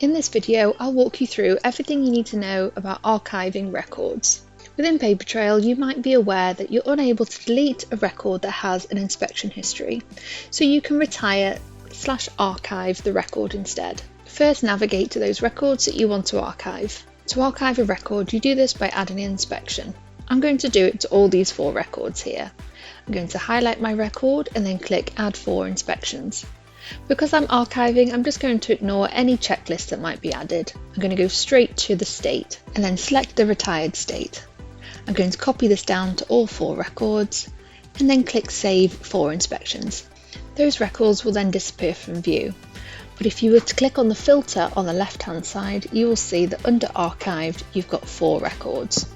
In this video, I'll walk you through everything you need to know about archiving records. Within Papertrail, you might be aware that you're unable to delete a record that has an inspection history, so you can retire/archive the record instead. First, navigate to those records that you want to archive. To archive a record, you do this by adding an inspection. I'm going to do it to all these 4 records here. I'm going to highlight my record and then click Add 4 Inspections. Because I'm archiving, I'm just going to ignore any checklist that might be added. I'm going to go straight to the state and then select the retired state. I'm going to copy this down to all 4 records and then click Save for Inspections. Those records will then disappear from view. But if you were to click on the filter on the left hand side, you will see that under Archived you've got 4 records.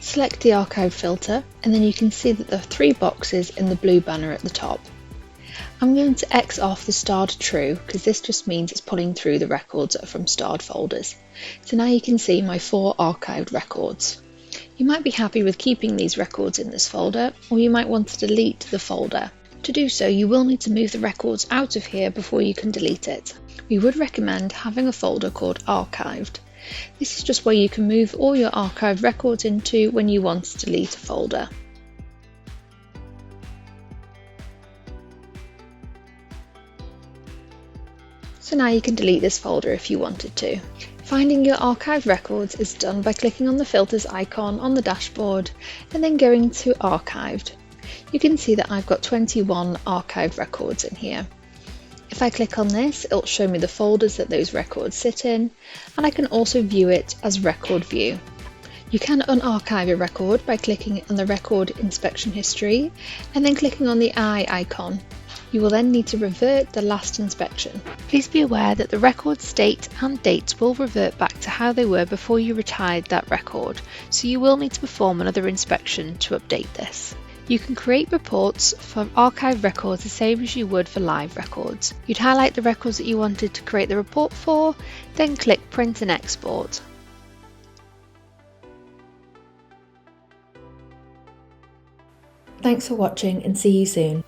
Select the Archive filter and then you can see that there are 3 boxes in the blue banner at the top. I'm going to X off the starred true because this just means it's pulling through the records that are from starred folders. So now you can see my 4 archived records. You might be happy with keeping these records in this folder, or you might want to delete the folder. To do so, you will need to move the records out of here before you can delete it. We would recommend having a folder called Archived. This is just where you can move all your archived records into when you want to delete a folder. So now you can delete this folder if you wanted to. Finding your archived records is done by clicking on the filters icon on the dashboard and then going to Archived. You can see that I've got 21 archived records in here. If I click on this, it'll show me the folders that those records sit in, and I can also view it as Record View. You can unarchive a record by clicking on the Record Inspection History and then clicking on the eye icon. You will then need to revert the last inspection. Please be aware that the record state and dates will revert back to how they were before you retired that record, so you will need to perform another inspection to update this. You can create reports for archived records the same as you would for live records. You'd highlight the records that you wanted to create the report for, then click Print and Export. Thanks for watching and see you soon.